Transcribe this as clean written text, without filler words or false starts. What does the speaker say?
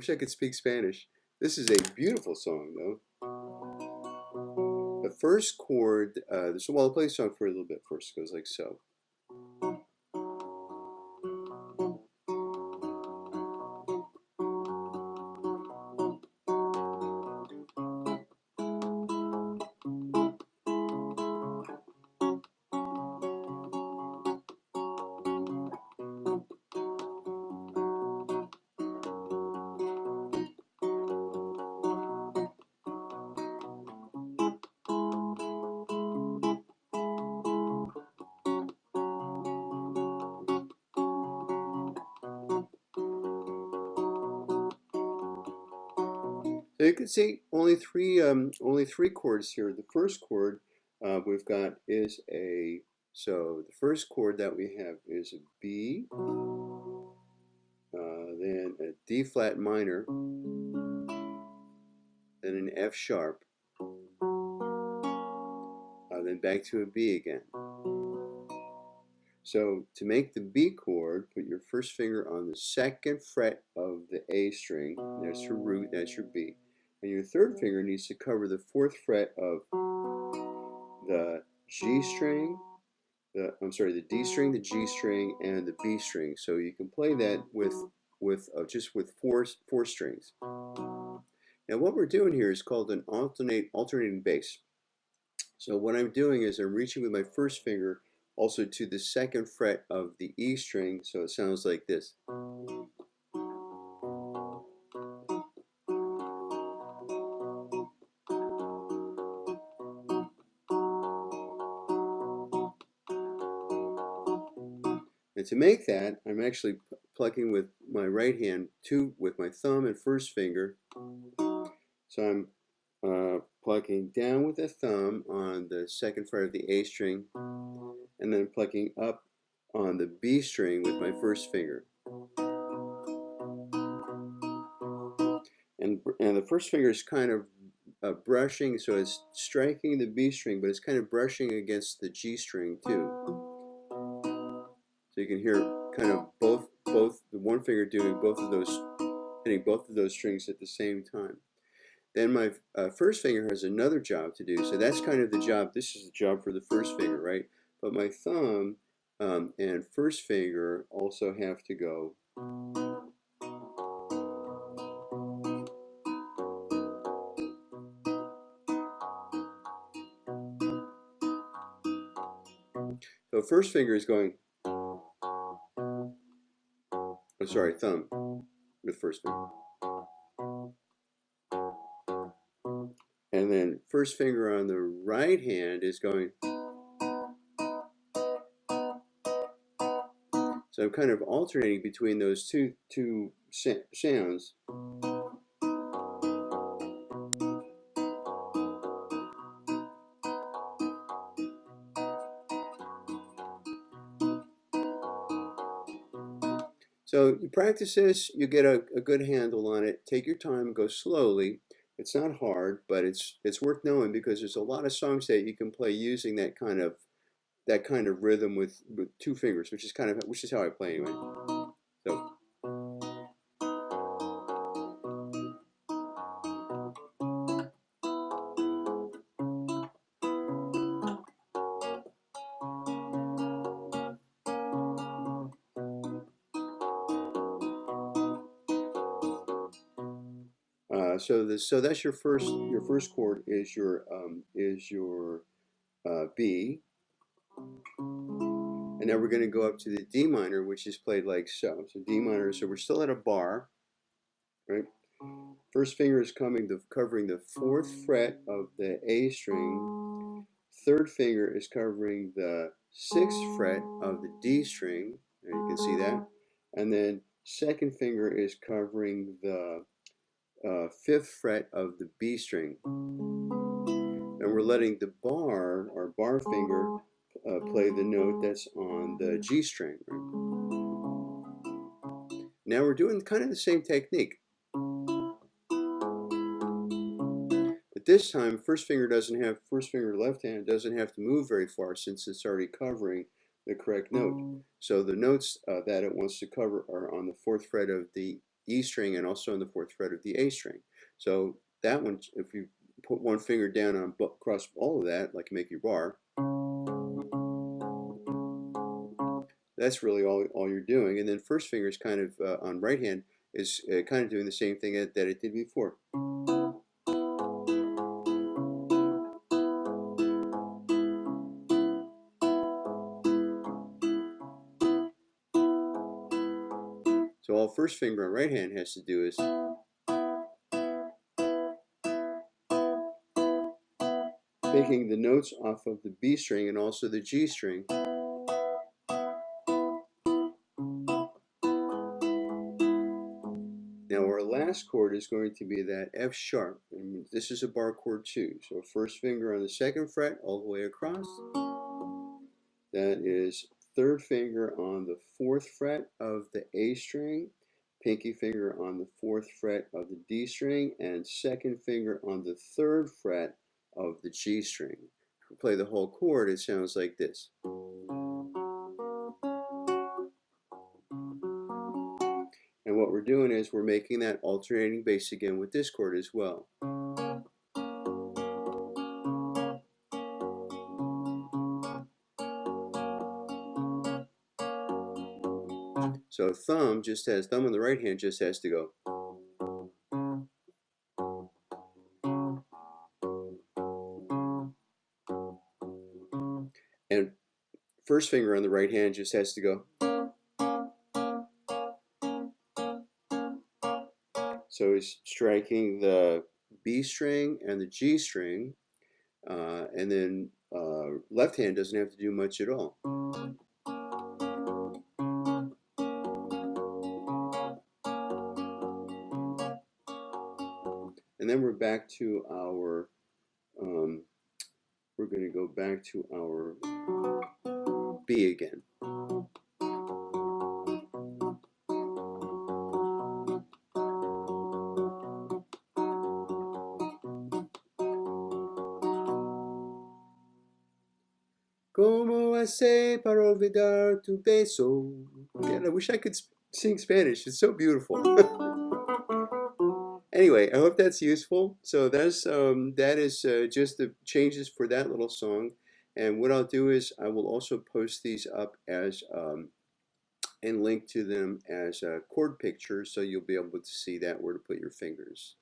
wish I could speak Spanish. This is a beautiful song, though. The first chord, so I'll play the song for a little bit first. It goes like so. So you can see only three chords here. The first chord we've got is so the first chord that we have is a B, then a D flat minor, then an F sharp, then back to a B again. So to make the B chord, put your first finger on the second fret of the A string. That's your root, that's your B. And your third finger needs to cover the fourth fret of the G string, the D string, the G string, and the B string. So you can play that just with four strings. Now what we're doing here is called an alternating bass. So what I'm doing is I'm reaching with my first finger also to the second fret of the E string, so it sounds like this. And to make that, I'm actually plucking with my right hand with my thumb and first finger. So I'm plucking down with the thumb on the second fret of the A string, and then plucking up on the B string with my first finger. And the first finger is kind of brushing, so it's striking the B string, but it's kind of brushing against the G string too. So you can hear kind of both the one finger doing hitting both of those strings at the same time. Then my first finger has another job to do, so that's kind of the job. This is the job for the first finger, right? But my thumb and first finger also have to go. So first finger is going. Oh, sorry, thumb with first finger. And then first finger on the right hand is going. So I'm kind of alternating between those two sounds. So you practice this, you get a good handle on it. Take your time, go slowly. It's not hard, but it's worth knowing because there's a lot of songs that you can play using that kind of rhythm with two fingers, which is how I play anyway. So. So that's your first chord is your B, and now we're going to go up to the D minor, which is played like so. So D minor. So we're still at a bar, right? First finger is covering the fourth fret of the A string. Third finger is covering the sixth fret of the D string. And you can see that, and then second finger is covering the fifth fret of the B string, and we're letting the bar or bar finger play the note that's on the G string. Right? Now we're doing kind of the same technique, but this time first finger left hand doesn't have to move very far since it's already covering the correct note. So the notes that it wants to cover are on the fourth fret of the E string and also on the 4th fret of the A string. So that one, if you put one finger down on across all of that, like you make your bar, that's really all you're doing. And then first finger is kind of on right hand is kind of doing the same thing that it did before. So all first finger on right hand has to do is taking the notes off of the B string and also the G string. Now our last chord is going to be that F sharp, and this is a bar chord too. So first finger on the 2nd fret all the way across. That is 3rd finger on the 4th fret of the A string, pinky finger on the 4th fret of the D string, and 2nd finger on the 3rd fret of the G string. If we play the whole chord, it sounds like this. And what we're doing is we're making that alternating bass again with this chord as well. So thumb on the right hand just has to go. And first finger on the right hand just has to go. So he's striking the B string and the G string, and then left hand doesn't have to do much at all. And then we're back to our, we're going to go back to our B again. Como hacer para olvidar tu beso? Man, I wish I could sing Spanish. It's so beautiful. Anyway, I hope that's useful. So that is just the changes for that little song. And what I'll do is I will also post these up as and link to them as chord pictures, so you'll be able to see that where to put your fingers.